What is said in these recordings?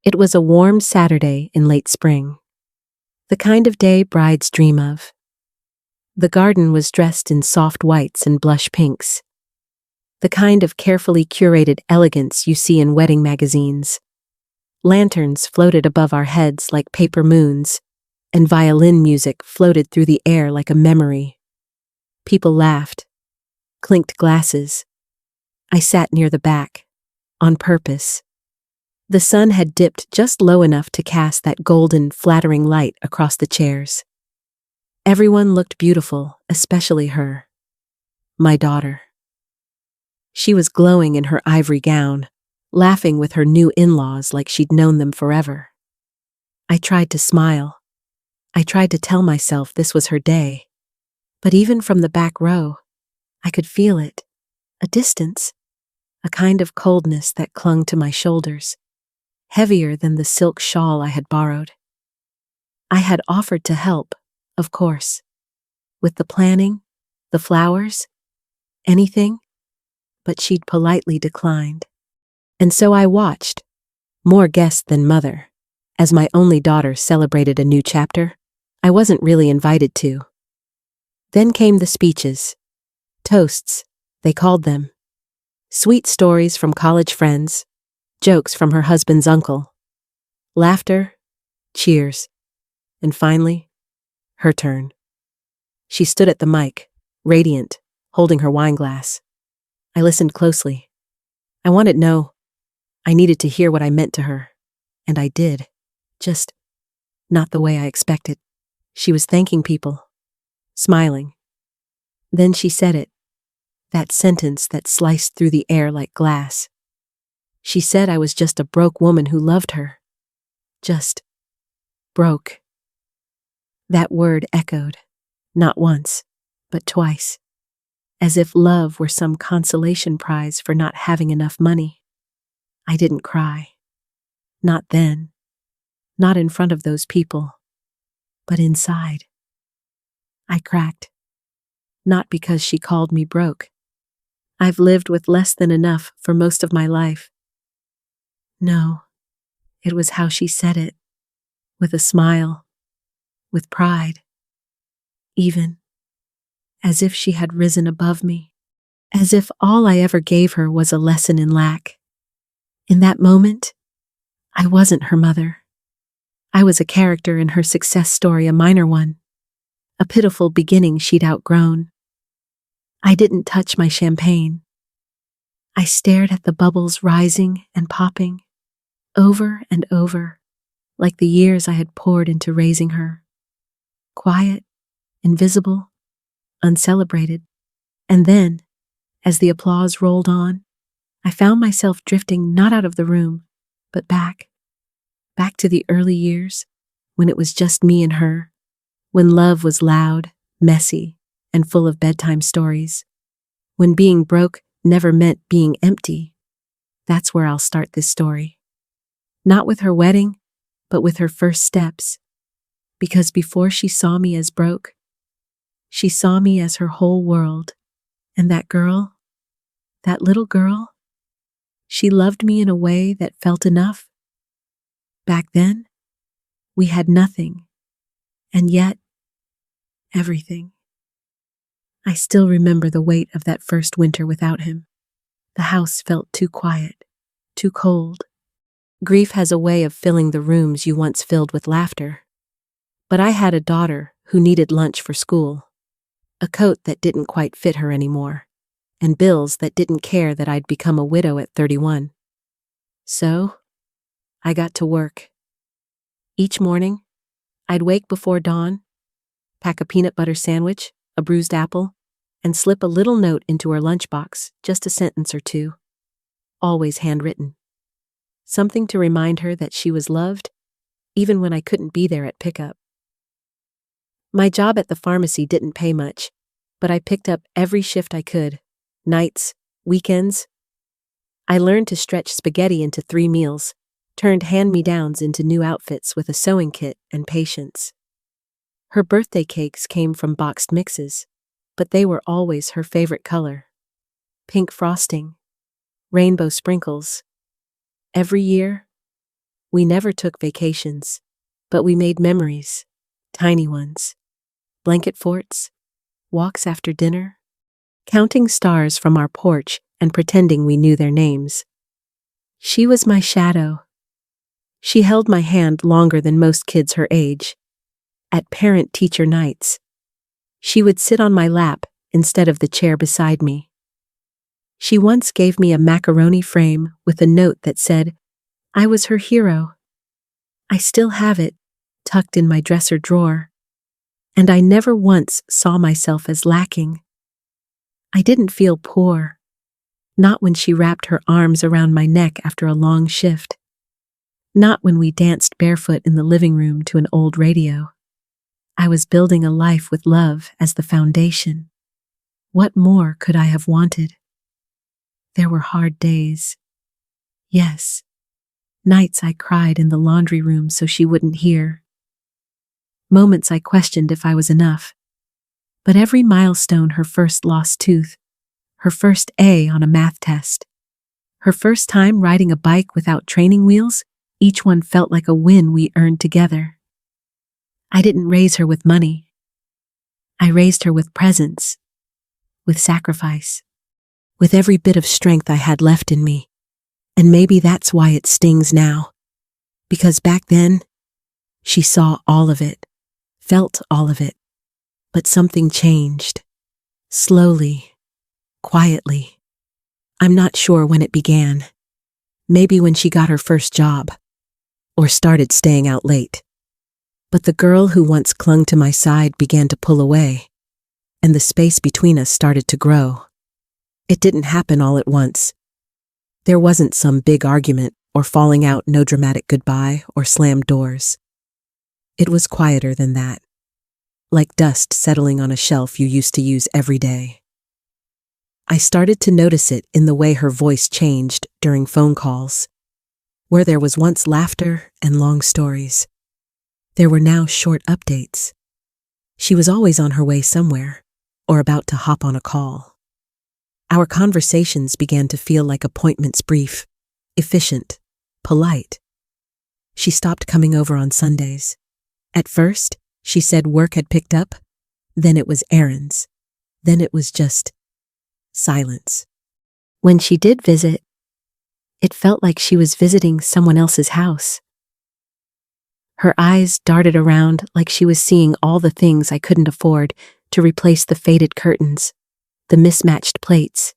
It was a warm Saturday in late spring, the kind of day brides dream of. The garden was dressed in soft whites and blush pinks, the kind of carefully curated elegance you see in wedding magazines. Lanterns floated above our heads like paper moons, and violin music floated through the air like a memory. People laughed, clinked glasses. I sat near the back, on purpose. The sun had dipped just low enough to cast that golden, flattering light across the chairs. Everyone looked beautiful, especially her, my daughter. She was glowing in her ivory gown, laughing with her new in-laws like she'd known them forever. I tried to smile. I tried to tell myself this was her day. But even from the back row, I could feel it, a distance, a kind of coldness that clung to my shoulders, heavier than the silk shawl I had borrowed. I had offered to help, of course, with the planning, the flowers, anything, but she'd politely declined. And so I watched, more guest than mother, as my only daughter celebrated a new chapter I wasn't really invited to. Then came the speeches. Toasts, they called them. Sweet stories from college friends, jokes from her husband's uncle. Laughter, cheers, and finally, her turn. She stood at the mic, radiant, holding her wine glass. I listened closely. I wanted to know. I needed to hear what I meant to her. And I did. Just not the way I expected. She was thanking people, smiling. Then she said it, that sentence that sliced through the air like glass. She said I was just a broke woman who loved her. Just broke. That word echoed, not once, but twice, as if love were some consolation prize for not having enough money. I didn't cry. Not then. Not in front of those people. But inside. I cracked. Not because she called me broke. I've lived with less than enough for most of my life. No, it was how she said it, with a smile, with pride, even, as if she had risen above me, as if all I ever gave her was a lesson in lack. In that moment, I wasn't her mother. I was a character in her success story, a minor one, a pitiful beginning she'd outgrown. I didn't touch my champagne. I stared at the bubbles rising and popping, over and over, like the years I had poured into raising her. Quiet, invisible, uncelebrated. And then, as the applause rolled on, I found myself drifting not out of the room, but back to the early years, when it was just me and her, when love was loud, messy, and full of bedtime stories, when being broke never meant being empty. That's where I'll start this story. Not with her wedding, but with her first steps. Because before she saw me as broke, she saw me as her whole world. And that girl, that little girl, she loved me in a way that felt enough. Back then, we had nothing, and yet, everything. I still remember the weight of that first winter without him. The house felt too quiet, too cold. Grief has a way of filling the rooms you once filled with laughter. But I had a daughter who needed lunch for school, a coat that didn't quite fit her anymore, and bills that didn't care that I'd become a widow at 31. So, I got to work. Each morning, I'd wake before dawn, pack a peanut butter sandwich, a bruised apple, and slip a little note into her lunchbox, just a sentence or two, always handwritten. Something to remind her that she was loved, even when I couldn't be there at pickup. My job at the pharmacy didn't pay much, but I picked up every shift I could, nights, weekends. I learned to stretch spaghetti into 3 meals, turned hand-me-downs into new outfits with a sewing kit and patience. Her birthday cakes came from boxed mixes, but they were always her favorite color. Pink frosting, rainbow sprinkles. Every year, We never took vacations, but we made memories, tiny ones, blanket forts, walks after dinner, counting stars from our porch and pretending we knew their names. She was my shadow. She held my hand longer than most kids her age. At parent-teacher nights, she would sit on my lap instead of the chair beside me. She once gave me a macaroni frame with a note that said, "I was her hero." I still have it, tucked in my dresser drawer, and I never once saw myself as lacking. I didn't feel poor, not when she wrapped her arms around my neck after a long shift, not when we danced barefoot in the living room to an old radio. I was building a life with love as the foundation. What more could I have wanted? There were hard days. Yes, nights I cried in the laundry room so she wouldn't hear. Moments I questioned if I was enough. But every milestone, her first lost tooth, her first A on a math test, her first time riding a bike without training wheels, each one felt like a win we earned together. I didn't raise her with money. I raised her with presence, with sacrifice, with every bit of strength I had left in me. And maybe that's why it stings now. Because back then, she saw all of it, felt all of it. But something changed. Slowly, quietly. I'm not sure when it began. Maybe when she got her first job, or started staying out late. But the girl who once clung to my side began to pull away, and the space between us started to grow. It didn't happen all at once. There wasn't some big argument or falling out, no dramatic goodbye or slammed doors. It was quieter than that, like dust settling on a shelf you used to use every day. I started to notice it in the way her voice changed during phone calls. Where there was once laughter and long stories, there were now short updates. She was always on her way somewhere, or about to hop on a call. Our conversations began to feel like appointments, brief, efficient, polite. She stopped coming over on Sundays. At first, she said work had picked up, then it was errands, then it was just silence. When she did visit, it felt like she was visiting someone else's house. Her eyes darted around like she was seeing all the things I couldn't afford to replace the faded curtains, the mismatched plates.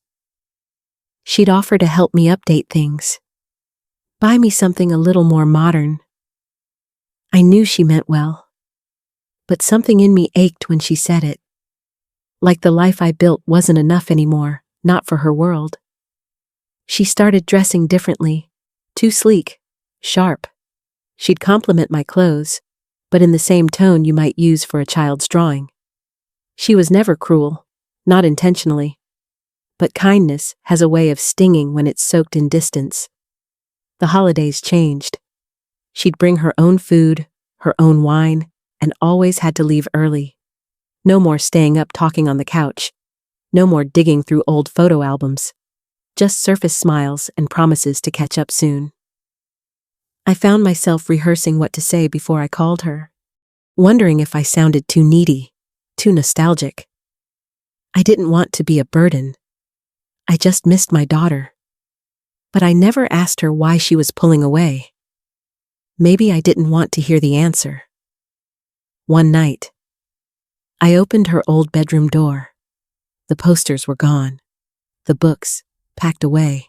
She'd offer to help me update things, buy me something a little more modern. I knew she meant well, but something in me ached when she said it. Like the life I built wasn't enough anymore, not for her world. She started dressing differently, too sleek, sharp. She'd compliment my clothes, but in the same tone you might use for a child's drawing. She was never cruel, not intentionally. But kindness has a way of stinging when it's soaked in distance. The holidays changed. She'd bring her own food, her own wine, and always had to leave early. No more staying up talking on the couch. No more digging through old photo albums. Just surface smiles and promises to catch up soon. I found myself rehearsing what to say before I called her, wondering if I sounded too needy, too nostalgic. I didn't want to be a burden. I just missed my daughter. But I never asked her why she was pulling away. Maybe I didn't want to hear the answer. One night, I opened her old bedroom door. The posters were gone, the books packed away.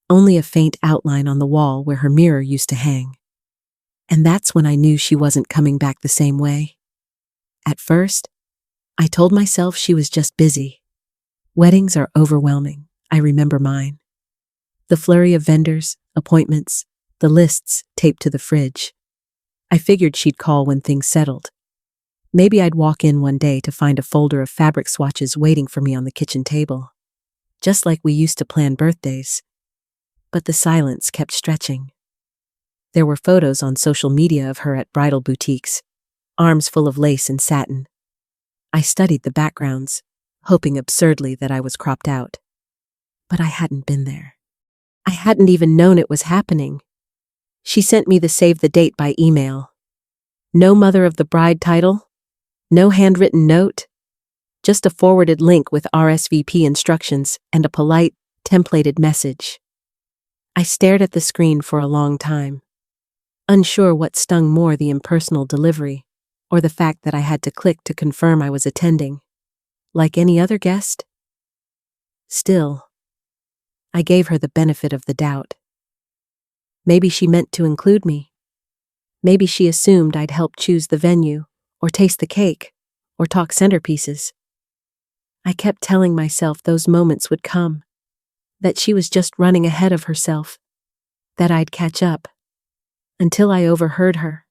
Only a faint outline on the wall where her mirror used to hang. And that's when I knew she wasn't coming back the same way. At first, I told myself she was just busy. Weddings are overwhelming, I remember mine. The flurry of vendors, appointments, the lists taped to the fridge. I figured she'd call when things settled. Maybe I'd walk in one day to find a folder of fabric swatches waiting for me on the kitchen table. Just like we used to plan birthdays. But the silence kept stretching. There were photos on social media of her at bridal boutiques, arms full of lace and satin. I studied the backgrounds, hoping absurdly that I was cropped out. But I hadn't been there. I hadn't even known it was happening. She sent me the save the date by email. No mother of the bride title, no handwritten note, just a forwarded link with RSVP instructions and a polite, templated message. I stared at the screen for a long time, unsure what stung more, the impersonal delivery or the fact that I had to click to confirm I was attending, like any other guest. Still, I gave her the benefit of the doubt. Maybe she meant to include me. Maybe she assumed I'd help choose the venue, or taste the cake, or talk centerpieces. I kept telling myself those moments would come, that she was just running ahead of herself, that I'd catch up, until I overheard her.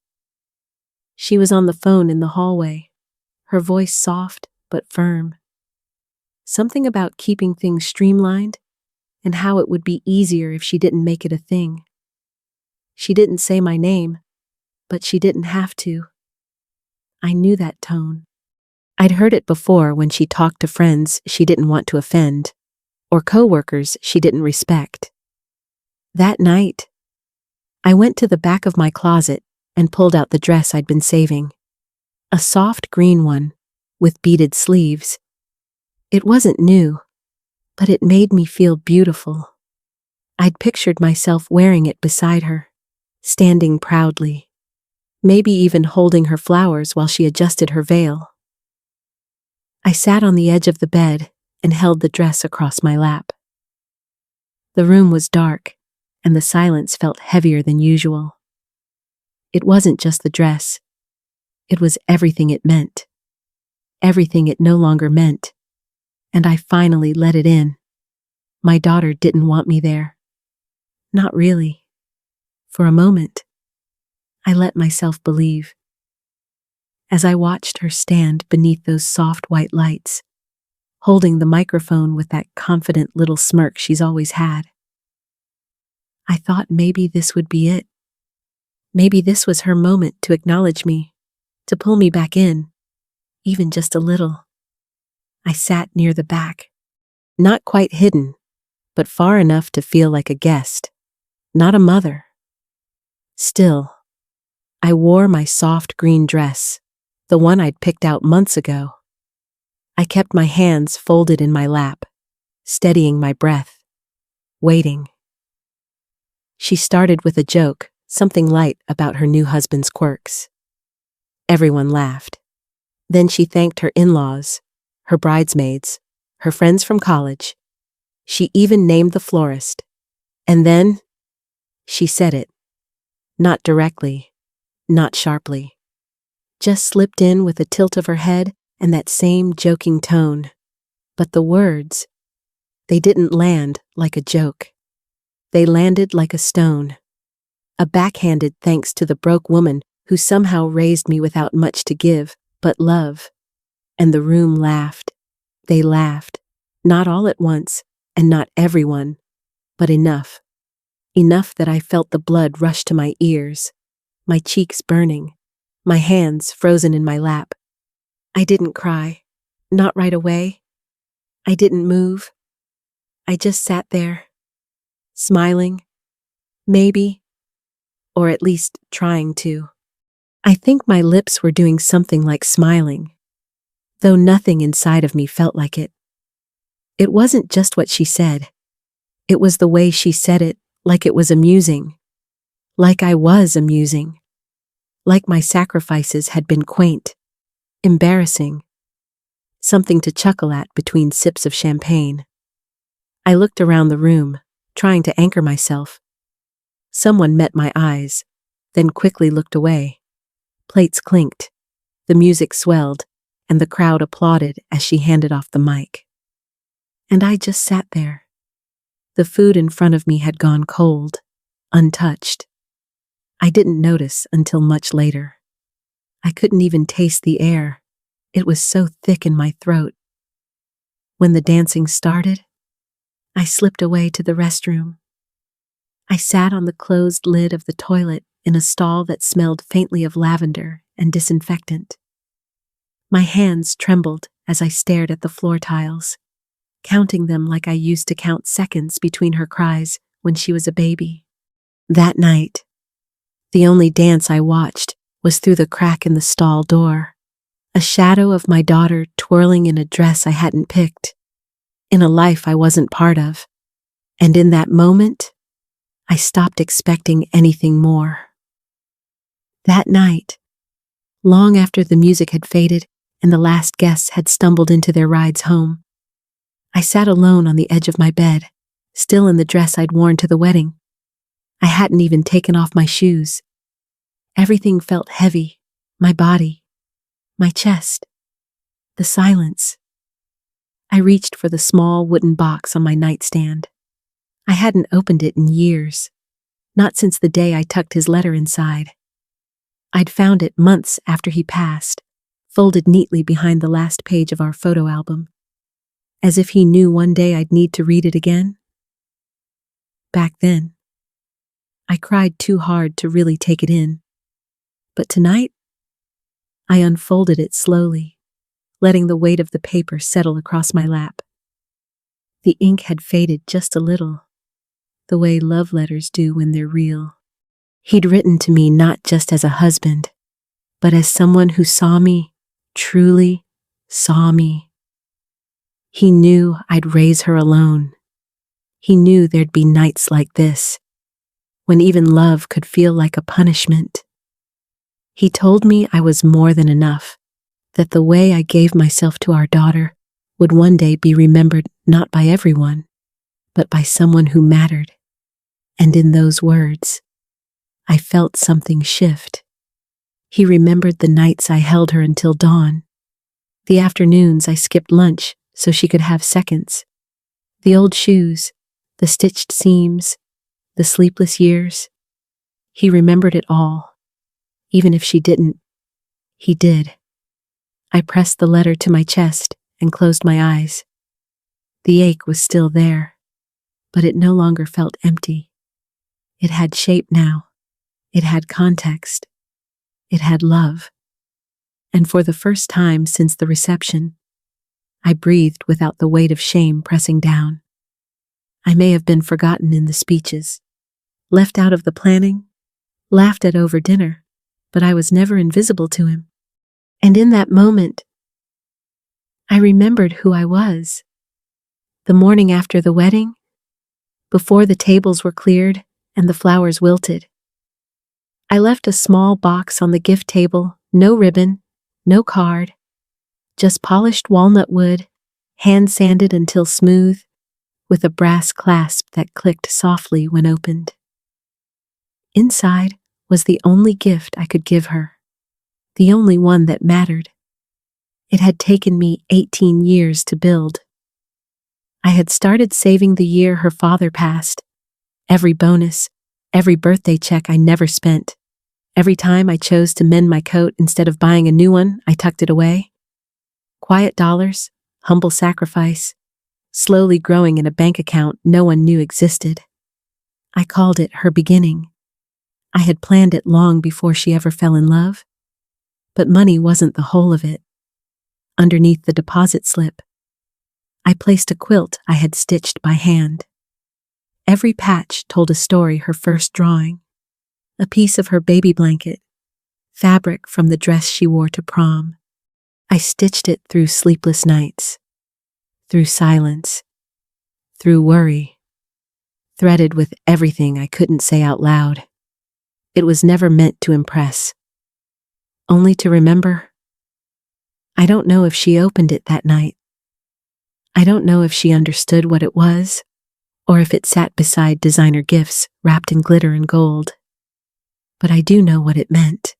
She was on the phone in the hallway, her voice soft but firm. Something about keeping things streamlined, and how it would be easier if she didn't make it a thing. She didn't say my name, but she didn't have to. I knew that tone. I'd heard it before when she talked to friends she didn't want to offend, or coworkers she didn't respect. That night, I went to the back of my closet and pulled out the dress I'd been saving. A soft green one, with beaded sleeves. It wasn't new, but it made me feel beautiful. I'd pictured myself wearing it beside her, standing proudly, maybe even holding her flowers while she adjusted her veil. I sat on the edge of the bed and held the dress across my lap. The room was dark, and the silence felt heavier than usual. It wasn't just the dress. It was everything it meant. Everything it no longer meant. And I finally let it in. My daughter didn't want me there. Not really. For a moment, I let myself believe. As I watched her stand beneath those soft white lights, holding the microphone with that confident little smirk she's always had, I thought maybe this would be it. Maybe this was her moment to acknowledge me, to pull me back in, even just a little. I sat near the back, not quite hidden, but far enough to feel like a guest, not a mother. Still, I wore my soft green dress, the one I'd picked out months ago. I kept my hands folded in my lap, steadying my breath, waiting. She started with a joke, something light about her new husband's quirks. Everyone laughed. Then she thanked her in-laws, her bridesmaids, her friends from college. She even named the florist. And then, she said it. Not directly, not sharply. Just slipped in with a tilt of her head and that same joking tone. But the words, they didn't land like a joke. They landed like a stone. A backhanded thanks to the broke woman who somehow raised me without much to give, but love. And the room laughed. They laughed. Not all at once, and not everyone, but enough. Enough that I felt the blood rush to my ears, my cheeks burning, my hands frozen in my lap. I didn't cry. Not right away. I didn't move. I just sat there, smiling, maybe, or at least trying to. I think my lips were doing something like smiling, though nothing inside of me felt like it. It wasn't just what she said. It was the way she said it, like it was amusing. Like I was amusing. Like my sacrifices had been quaint, embarrassing. Something to chuckle at between sips of champagne. I looked around the room, trying to anchor myself. Someone met my eyes, then quickly looked away. Plates clinked, the music swelled, and the crowd applauded as she handed off the mic. And I just sat there. The food in front of me had gone cold, untouched. I didn't notice until much later. I couldn't even taste the air. It was so thick in my throat. When the dancing started, I slipped away to the restroom. I sat on the closed lid of the toilet in a stall that smelled faintly of lavender and disinfectant. My hands trembled as I stared at the floor tiles, counting them like I used to count seconds between her cries when she was a baby. That night, The only dance I watched was through the crack in the stall door, a shadow of my daughter twirling in a dress I hadn't picked, in a life I wasn't part of. And in that moment, I stopped expecting anything more. That night, long after the music had faded and the last guests had stumbled into their rides home, I sat alone on the edge of my bed, still in the dress I'd worn to the wedding. I hadn't even taken off my shoes. Everything felt heavy, my body, my chest, the silence. I reached for the small wooden box on my nightstand. I hadn't opened it in years, not since the day I tucked his letter inside. I'd found it months after he passed, folded neatly behind the last page of our photo album, as if he knew one day I'd need to read it again. Back then, I cried too hard to really take it in. But tonight, I unfolded it slowly, letting the weight of the paper settle across my lap. The ink had faded just a little, the way love letters do when they're real. He'd written to me not just as a husband, but as someone who saw me, truly saw me. He knew I'd raise her alone. He knew there'd be nights like this, when even love could feel like a punishment. He told me I was more than enough, that the way I gave myself to our daughter would one day be remembered not by everyone, but by someone who mattered. And in those words, I felt something shift. He remembered the nights I held her until dawn, the afternoons I skipped lunch so she could have seconds, the old shoes, the stitched seams, the sleepless years. He remembered it all. Even if she didn't, he did. I pressed the letter to my chest and closed my eyes. The ache was still there, but it no longer felt empty. It had shape now. It had context. It had love. And for the first time since the reception, I breathed without the weight of shame pressing down. I may have been forgotten in the speeches, left out of the planning, laughed at over dinner, but I was never invisible to him. And in that moment, I remembered who I was. The morning after the wedding, before the tables were cleared and the flowers wilted, I left a small box on the gift table, no ribbon, no card, just polished walnut wood, hand sanded until smooth, with a brass clasp that clicked softly when opened. Inside was the only gift I could give her, the only one that mattered. It had taken me 18 years to build. I had started saving the year her father passed, every bonus, every birthday check I never spent. Every time I chose to mend my coat instead of buying a new one, I tucked it away. Quiet dollars, humble sacrifice, slowly growing in a bank account no one knew existed. I called it her beginning. I had planned it long before she ever fell in love. But money wasn't the whole of it. Underneath the deposit slip, I placed a quilt I had stitched by hand. Every patch told a story, her first drawing, a piece of her baby blanket, fabric from the dress she wore to prom. I stitched it through sleepless nights, through silence, through worry, threaded with everything I couldn't say out loud. It was never meant to impress, only to remember. I don't know if she opened it that night. I don't know if she understood what it was, or if it sat beside designer gifts wrapped in glitter and gold. But I do know what it meant.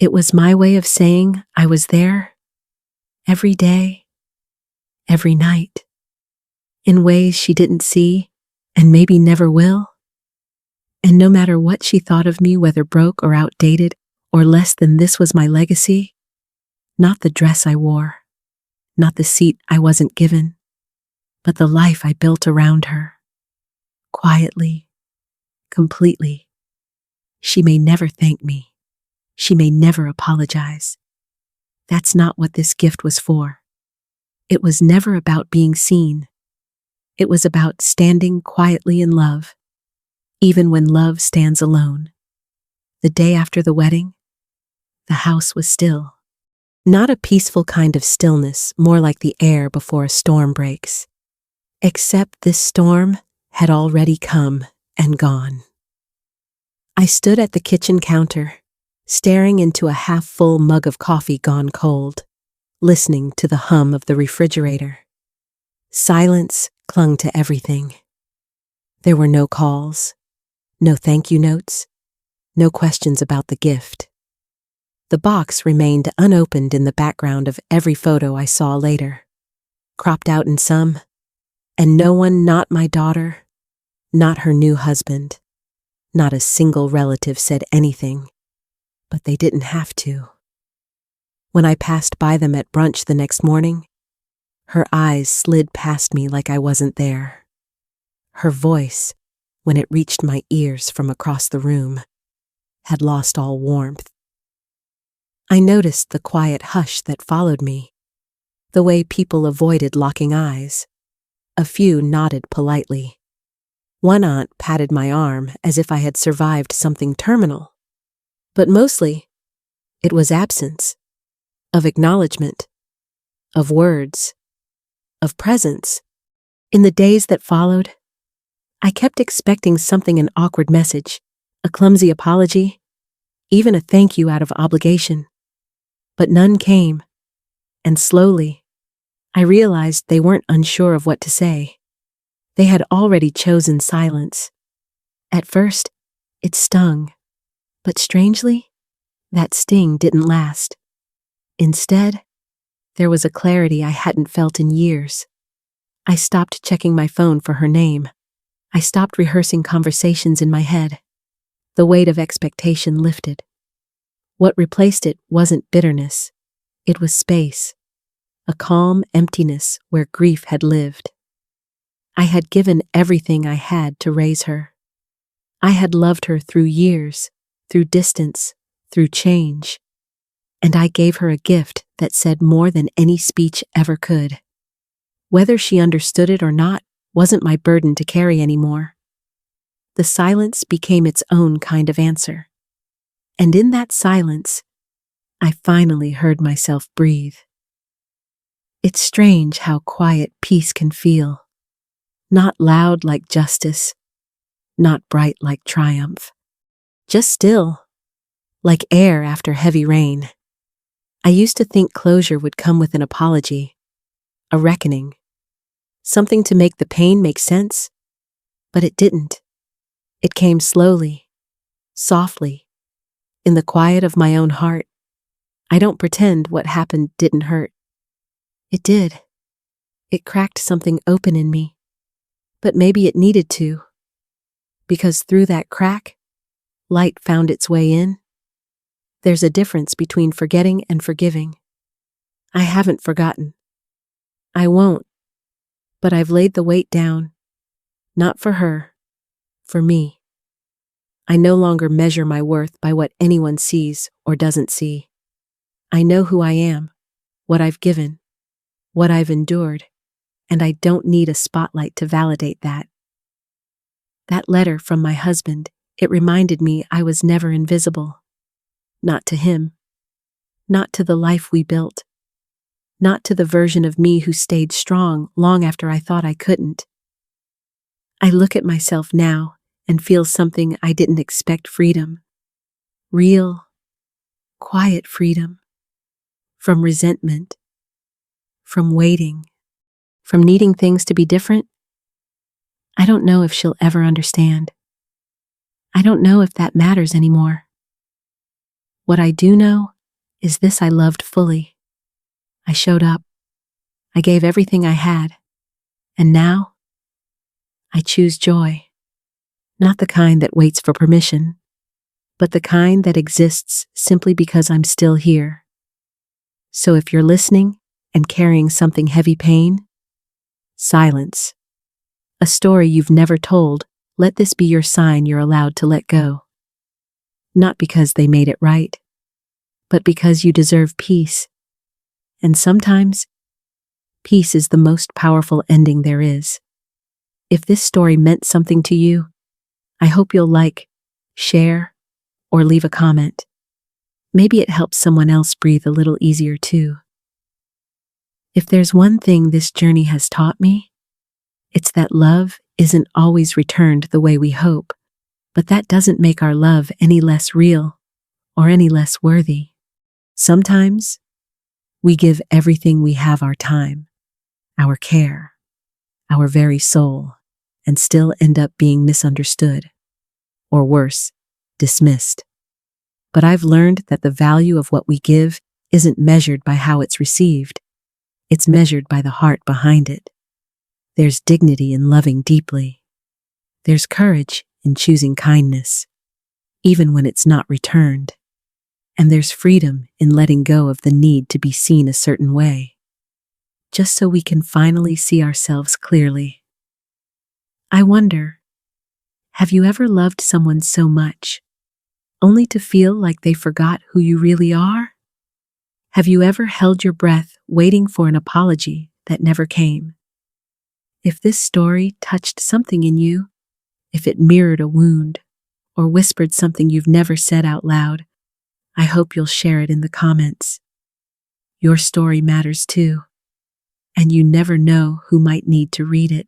It was my way of saying I was there, every day, every night, in ways she didn't see and maybe never will. And no matter what she thought of me, whether broke or outdated or less than, this was my legacy. Not the dress I wore, not the seat I wasn't given, but the life I built around her. Quietly, completely. She may never thank me. She may never apologize. That's not what this gift was for. It was never about being seen. It was about standing quietly in love, even when love stands alone. The day after the wedding, the house was still. Not a peaceful kind of stillness, more like the air before a storm breaks. Except this storm had already come and gone. I stood at the kitchen counter, staring into a half-full mug of coffee gone cold, listening to the hum of the refrigerator. Silence clung to everything. There were no calls, no thank you notes, no questions about the gift. The box remained unopened in the background of every photo I saw later, cropped out in some, and no one, not my daughter, not her new husband, not a single relative said anything, but they didn't have to. When I passed by them at brunch the next morning, her eyes slid past me like I wasn't there. Her voice, when it reached my ears from across the room, had lost all warmth. I noticed the quiet hush that followed me, the way people avoided locking eyes. A few nodded politely. One aunt patted my arm as if I had survived something terminal. But mostly, it was absence, of acknowledgement, of words, of presence. In the days that followed, I kept expecting something, an awkward message, a clumsy apology, even a thank you out of obligation. But none came, and slowly, I realized they weren't unsure of what to say. They had already chosen silence. At first, it stung, but strangely, that sting didn't last. Instead, there was a clarity I hadn't felt in years. I stopped checking my phone for her name. I stopped rehearsing conversations in my head. The weight of expectation lifted. What replaced it wasn't bitterness. It was space, a calm emptiness where grief had lived. I had given everything I had to raise her. I had loved her through years, through distance, through change. And I gave her a gift that said more than any speech ever could. Whether she understood it or not wasn't my burden to carry anymore. The silence became its own kind of answer. And in that silence, I finally heard myself breathe. It's strange how quiet peace can feel. Not loud like justice, not bright like triumph. Just still, like air after heavy rain. I used to think closure would come with an apology, a reckoning, something to make the pain make sense, but it didn't. It came slowly, softly, in the quiet of my own heart. I don't pretend what happened didn't hurt. It did. It cracked something open in me. But maybe it needed to. Because through that crack, light found its way in. There's a difference between forgetting and forgiving. I haven't forgotten. I won't. But I've laid the weight down. Not for her. For me. I no longer measure my worth by what anyone sees or doesn't see. I know who I am, what I've given, what I've endured, and I don't need a spotlight to validate that. That letter from my husband, it reminded me I was never invisible. Not to him. Not to the life we built. Not to the version of me who stayed strong long after I thought I couldn't. I look at myself now and feel something I didn't expect: freedom. Real, quiet freedom. From resentment. From waiting. From needing things to be different. I don't know if she'll ever understand. I don't know if that matters anymore. What I do know is this: I loved fully. I showed up. I gave everything I had. And now, I choose joy. Not the kind that waits for permission, but the kind that exists simply because I'm still here. So if you're listening and carrying something heavy pain, silence, a story you've never told, let this be your sign you're allowed to let go. Not because they made it right, but because you deserve peace. And sometimes, peace is the most powerful ending there is. If this story meant something to you, I hope you'll like, share, or leave a comment. Maybe it helps someone else breathe a little easier too. If there's one thing this journey has taught me, it's that love isn't always returned the way we hope, but that doesn't make our love any less real or any less worthy. Sometimes, we give everything we have, our time, our care, our very soul, and still end up being misunderstood, or worse, dismissed. But I've learned that the value of what we give isn't measured by how it's received. It's measured by the heart behind it. There's dignity in loving deeply. There's courage in choosing kindness, even when it's not returned. And there's freedom in letting go of the need to be seen a certain way, just so we can finally see ourselves clearly. I wonder, have you ever loved someone so much, only to feel like they forgot who you really are? Have you ever held your breath waiting for an apology that never came? If this story touched something in you, if it mirrored a wound, or whispered something you've never said out loud, I hope you'll share it in the comments. Your story matters too, and you never know who might need to read it.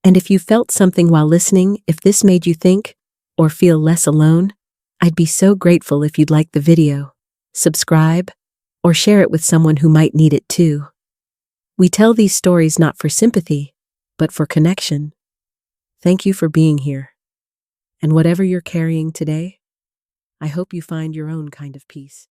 And if you felt something while listening, if this made you think or feel less alone, I'd be so grateful if you'd like the video, subscribe, or share it with someone who might need it too. We tell these stories not for sympathy, but for connection. Thank you for being here. And whatever you're carrying today, I hope you find your own kind of peace.